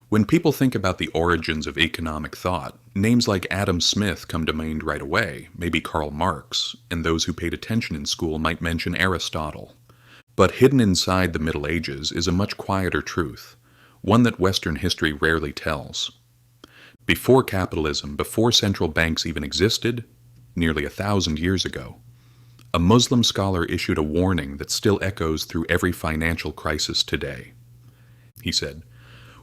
When people think about the origins of economic thought, names like Adam Smith come to mind right away, maybe Karl Marx, and those who paid attention in school might mention Aristotle. But hidden inside the Middle Ages is a much quieter truth, one that Western history rarely tells. Before capitalism, before central banks even existed, nearly 1,000 years ago, a Muslim scholar issued a warning that still echoes through every financial crisis today. He said,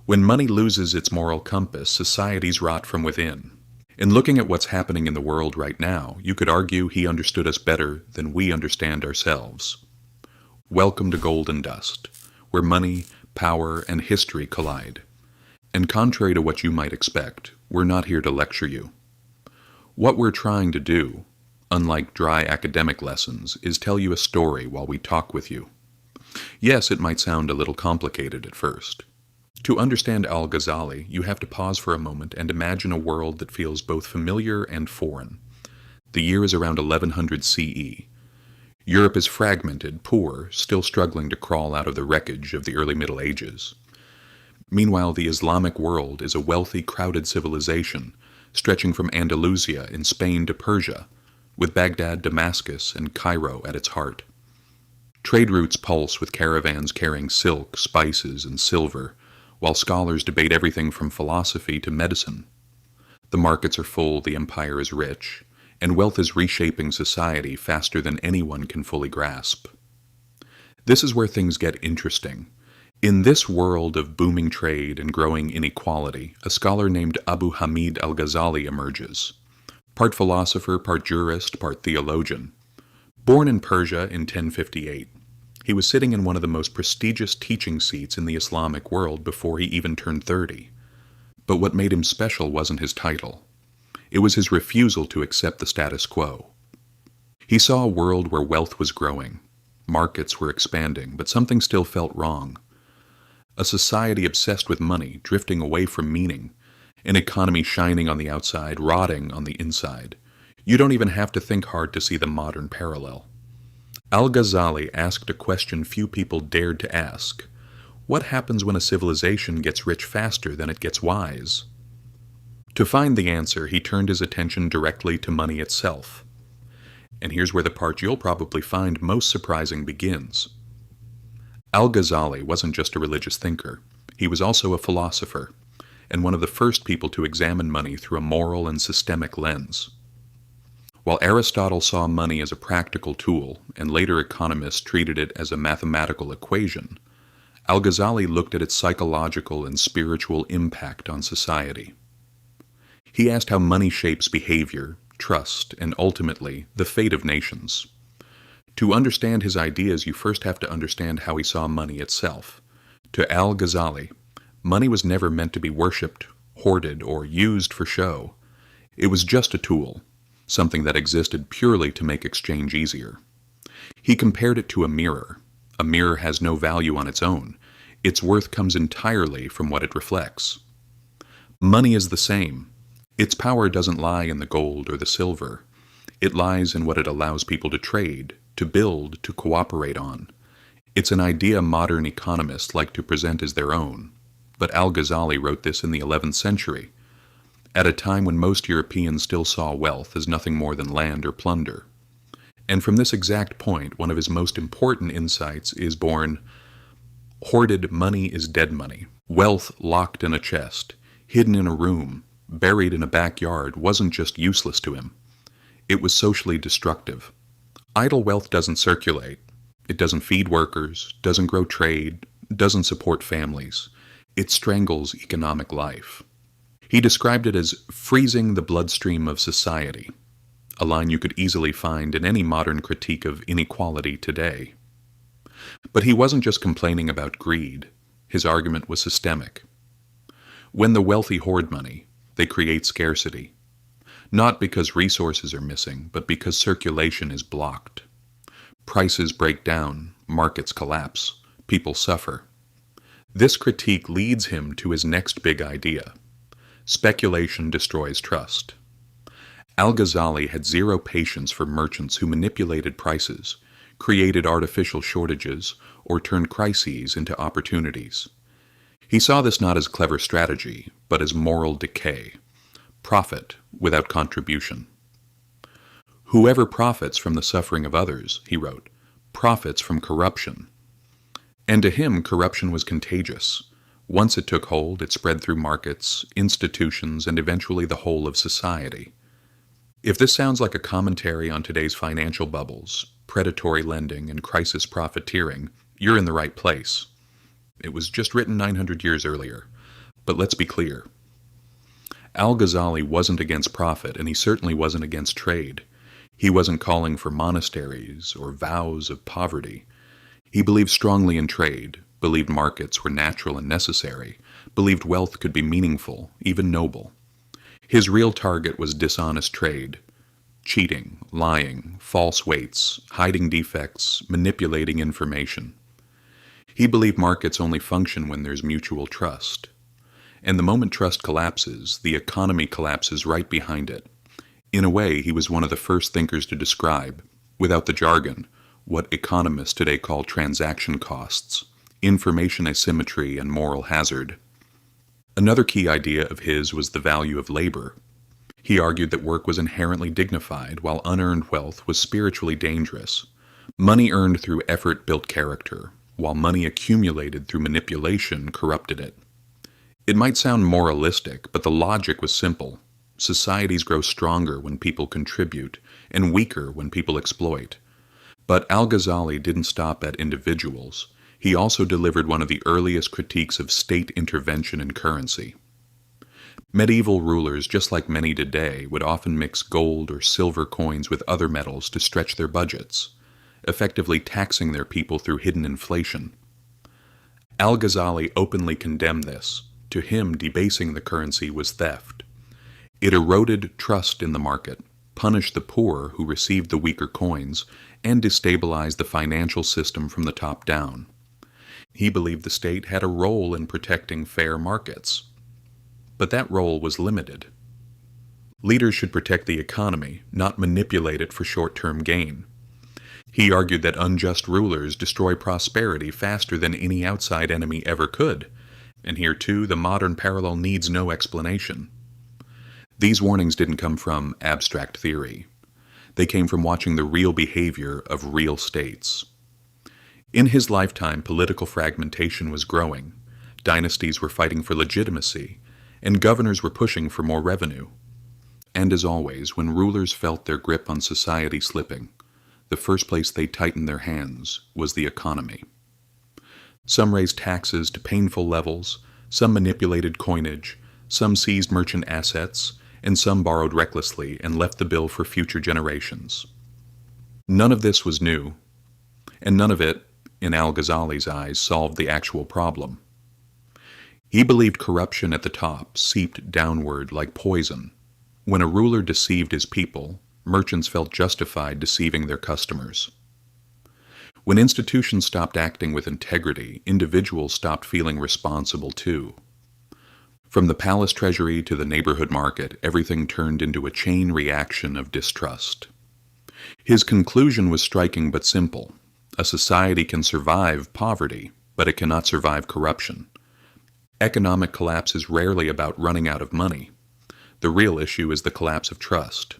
"When money loses its moral compass, societies rot from within." In looking at what's happening in the world right now, you could argue he understood us better than we understand ourselves. Welcome to Golden Dust, where money, power, and history collide. And contrary to what you might expect, we're not here to lecture you. What we're trying to do, unlike dry academic lessons, is tell you a story while we talk with you. Yes, it might sound a little complicated at first. To understand al-Ghazali, you have to pause for a moment and imagine a world that feels both familiar and foreign. The year is around 1100 CE. Europe is fragmented, poor, still struggling to crawl out of the wreckage of the early Middle Ages. Meanwhile, the Islamic world is a wealthy, crowded civilization, stretching from Andalusia in Spain to Persia, with Baghdad, Damascus, and Cairo at its heart. Trade routes pulse with caravans carrying silk, spices, and silver, while scholars debate everything from philosophy to medicine. The markets are full, the empire is rich, and wealth is reshaping society faster than anyone can fully grasp. This is where things get interesting. In this world of booming trade and growing inequality, a scholar named Abu Hamid al-Ghazali emerges. Part philosopher, part jurist, part theologian. Born in Persia in 1058, he was sitting in one of the most prestigious teaching seats in the Islamic world before he even turned 30. But what made him special wasn't his title. It was his refusal to accept the status quo. He saw a world where wealth was growing, markets were expanding, but something still felt wrong. A society obsessed with money, drifting away from meaning, an economy shining on the outside, rotting on the inside. You don't even have to think hard to see the modern parallel. Al-Ghazali asked a question few people dared to ask. What happens when a civilization gets rich faster than it gets wise? To find the answer, he turned his attention directly to money itself. And here's where the part you'll probably find most surprising begins. Al-Ghazali wasn't just a religious thinker. He was also a philosopher, and one of the first people to examine money through a moral and systemic lens. While Aristotle saw money as a practical tool, and later economists treated it as a mathematical equation, Al-Ghazali looked at its psychological and spiritual impact on society. He asked how money shapes behavior, trust, and ultimately, the fate of nations. To understand his ideas, you first have to understand how he saw money itself. To al-Ghazali, money was never meant to be worshipped, hoarded, or used for show. It was just a tool, something that existed purely to make exchange easier. He compared it to a mirror. A mirror has no value on its own. Its worth comes entirely from what it reflects. Money is the same. Its power doesn't lie in the gold or the silver. It lies in what it allows people to trade, to build, to cooperate on. It's an idea modern economists like to present as their own. But al-Ghazali wrote this in the 11th century, at a time when most Europeans still saw wealth as nothing more than land or plunder. And from this exact point, one of his most important insights is born: hoarded money is dead money. Wealth locked in a chest, hidden in a room, buried in a backyard wasn't just useless to him. It was socially destructive. Idle wealth doesn't circulate. It doesn't feed workers, doesn't grow trade, doesn't support families. It strangles economic life. He described it as freezing the bloodstream of society, a line you could easily find in any modern critique of inequality today. But he wasn't just complaining about greed. His argument was systemic. When the wealthy hoard money, they create scarcity, not because resources are missing, but because circulation is blocked. Prices break down, markets collapse, people suffer. This critique leads him to his next big idea. Speculation destroys trust. Al-Ghazali had zero patience for merchants who manipulated prices, created artificial shortages, or turned crises into opportunities. He saw this not as clever strategy, but as moral decay, profit without contribution. Whoever profits from the suffering of others, he wrote, profits from corruption. And to him, corruption was contagious. Once it took hold, it spread through markets, institutions, and eventually the whole of society. If this sounds like a commentary on today's financial bubbles, predatory lending, and crisis profiteering, you're in the right place. It was just written 900 years earlier. But let's be clear. Al-Ghazali wasn't against profit, and he certainly wasn't against trade. He wasn't calling for monasteries or vows of poverty. He believed strongly in trade, believed markets were natural and necessary, believed wealth could be meaningful, even noble. His real target was dishonest trade, cheating, lying, false weights, hiding defects, manipulating information. He believed markets only function when there's mutual trust. And the moment trust collapses, the economy collapses right behind it. In a way, he was one of the first thinkers to describe, without the jargon, what economists today call transaction costs, information asymmetry, and moral hazard. Another key idea of his was the value of labor. He argued that work was inherently dignified, while unearned wealth was spiritually dangerous. Money earned through effort built character, while money accumulated through manipulation corrupted it. It might sound moralistic, but the logic was simple. Societies grow stronger when people contribute, and weaker when people exploit. But al-Ghazali didn't stop at individuals. He also delivered one of the earliest critiques of state intervention in currency. Medieval rulers, just like many today, would often mix gold or silver coins with other metals to stretch their budgets, effectively taxing their people through hidden inflation. Al-Ghazali openly condemned this. To him, debasing the currency was theft. It eroded trust in the market, punished the poor who received the weaker coins, and destabilized the financial system from the top down. He believed the state had a role in protecting fair markets. But that role was limited. Leaders should protect the economy, not manipulate it for short-term gain. He argued that unjust rulers destroy prosperity faster than any outside enemy ever could, and here too the modern parallel needs no explanation. These warnings didn't come from abstract theory. They came from watching the real behavior of real states. In his lifetime, political fragmentation was growing, dynasties were fighting for legitimacy, and governors were pushing for more revenue. And as always, when rulers felt their grip on society slipping, the first place they tightened their hands was the economy. Some raised taxes to painful levels, some manipulated coinage, some seized merchant assets, and some borrowed recklessly and left the bill for future generations. None of this was new, and none of it, in al-Ghazali's eyes, solved the actual problem. He believed corruption at the top seeped downward like poison. When a ruler deceived his people, merchants felt justified deceiving their customers. When institutions stopped acting with integrity, individuals stopped feeling responsible too. From the palace treasury to the neighborhood market, everything turned into a chain reaction of distrust. His conclusion was striking but simple. A society can survive poverty, but it cannot survive corruption. Economic collapse is rarely about running out of money. The real issue is the collapse of trust.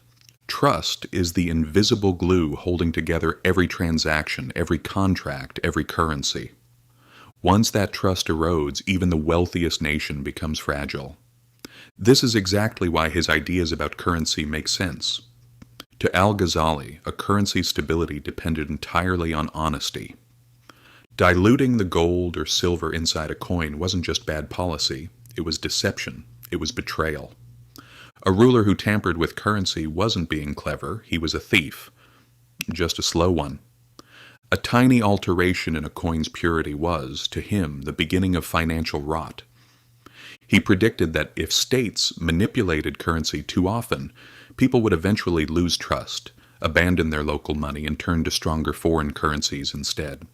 Trust is the invisible glue holding together every transaction, every contract, every currency. Once that trust erodes, even the wealthiest nation becomes fragile. This is exactly why his ideas about currency make sense. To al-Ghazali, a currency's stability depended entirely on honesty. Diluting the gold or silver inside a coin wasn't just bad policy, it was deception, it was betrayal. A ruler who tampered with currency wasn't being clever, he was a thief. Just a slow one. A tiny alteration in a coin's purity was, to him, the beginning of financial rot. He predicted that if states manipulated currency too often, people would eventually lose trust, abandon their local money, and turn to stronger foreign currencies instead.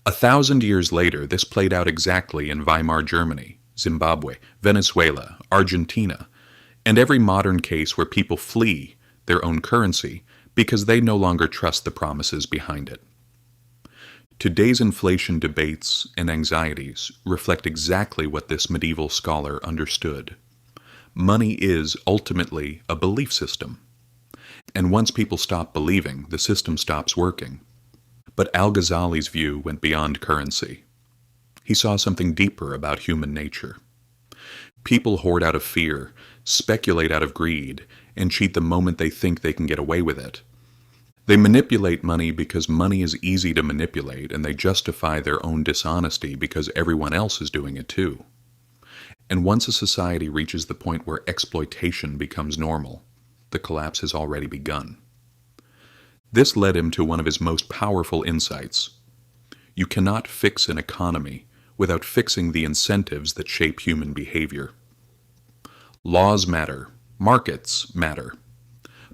1,000 years later, this played out exactly in Weimar Germany, Zimbabwe, Venezuela, Argentina, and every modern case where people flee their own currency because they no longer trust the promises behind it. Today's inflation debates and anxieties reflect exactly what this medieval scholar understood. Money is ultimately a belief system, and once people stop believing, the system stops working. But al-Ghazali's view went beyond currency. He saw something deeper about human nature. People hoard out of fear, speculate out of greed, and cheat the moment they think they can get away with it. They manipulate money because money is easy to manipulate, and they justify their own dishonesty because everyone else is doing it too. And once a society reaches the point where exploitation becomes normal, the collapse has already begun. This led him to one of his most powerful insights. You cannot fix an economy without fixing the incentives that shape human behavior. Laws matter, markets matter,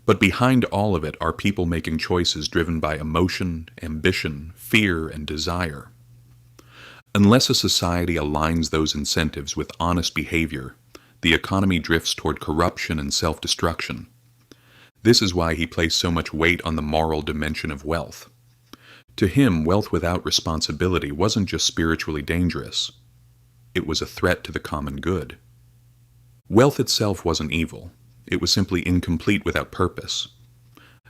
but behind all of it are people making choices driven by emotion, ambition, fear, and desire. Unless a society aligns those incentives with honest behavior, the economy drifts toward corruption and self-destruction. This is why he placed so much weight on the moral dimension of wealth. To him, wealth without responsibility wasn't just spiritually dangerous. It was a threat to the common good. Wealth itself wasn't evil. It was simply incomplete without purpose.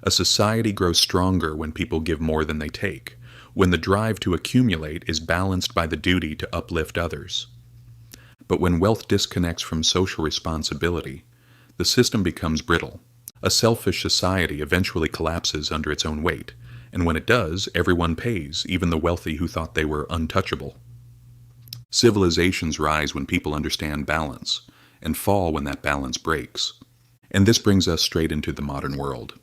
A society grows stronger when people give more than they take, when the drive to accumulate is balanced by the duty to uplift others. But when wealth disconnects from social responsibility, the system becomes brittle. A selfish society eventually collapses under its own weight, and when it does, everyone pays, even the wealthy who thought they were untouchable. Civilizations rise when people understand balance, and fall when that balance breaks. And this brings us straight into the modern world.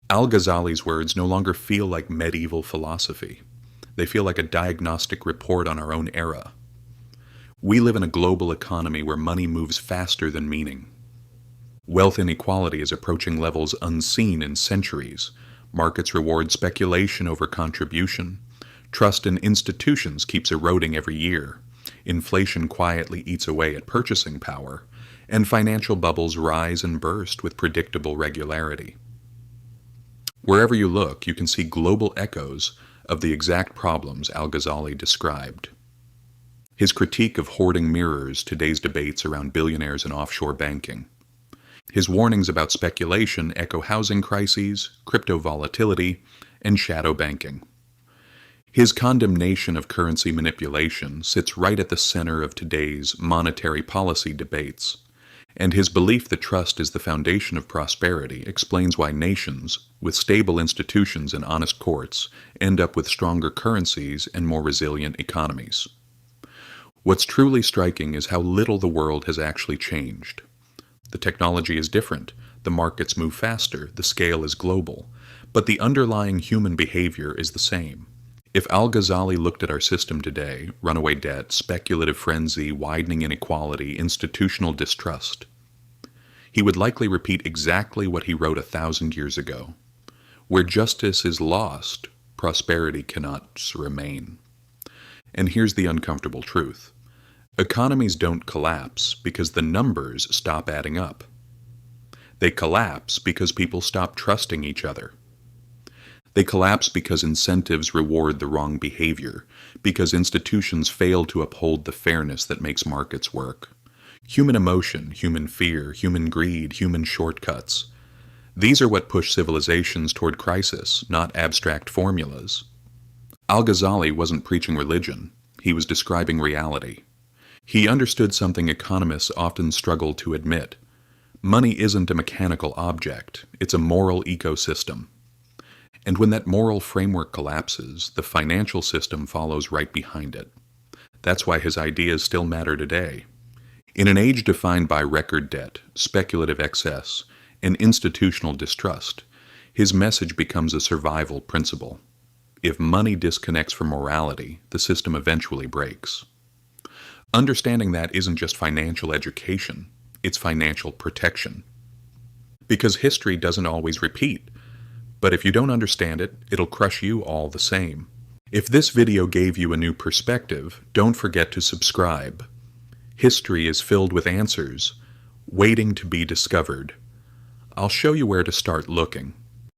Al-Ghazali's words no longer feel like medieval philosophy. They feel like a diagnostic report on our own era. We live in a global economy where money moves faster than meaning. Wealth inequality is approaching levels unseen in centuries. Markets reward speculation over contribution. Trust in institutions keeps eroding every year. Inflation quietly eats away at purchasing power, and financial bubbles rise and burst with predictable regularity. Wherever you look, you can see global echoes of the exact problems al-Ghazali described. His critique of hoarding mirrors today's debates around billionaires and offshore banking. His warnings about speculation echo housing crises, crypto volatility, and shadow banking. His condemnation of currency manipulation sits right at the center of today's monetary policy debates, and his belief that trust is the foundation of prosperity explains why nations, with stable institutions and honest courts, end up with stronger currencies and more resilient economies. What's truly striking is how little the world has actually changed. The technology is different, the markets move faster, the scale is global, but the underlying human behavior is the same. If al-Ghazali looked at our system today, runaway debt, speculative frenzy, widening inequality, institutional distrust, he would likely repeat exactly what he wrote 1,000 years ago. Where justice is lost, prosperity cannot remain. And here's the uncomfortable truth. Economies don't collapse because the numbers stop adding up. They collapse because people stop trusting each other. They collapse because incentives reward the wrong behavior, because institutions fail to uphold the fairness that makes markets work. Human emotion, human fear, human greed, human shortcuts. These are what push civilizations toward crisis, not abstract formulas. Al-Ghazali wasn't preaching religion. He was describing reality. He understood something economists often struggle to admit. Money isn't a mechanical object. It's a moral ecosystem. And when that moral framework collapses, the financial system follows right behind it. That's why his ideas still matter today. In an age defined by record debt, speculative excess, and institutional distrust, his message becomes a survival principle. If money disconnects from morality, the system eventually breaks. Understanding that isn't just financial education, it's financial protection. Because history doesn't always repeat. But if you don't understand it, it'll crush you all the same. If this video gave you a new perspective, don't forget to subscribe. History is filled with answers, waiting to be discovered. I'll show you where to start looking.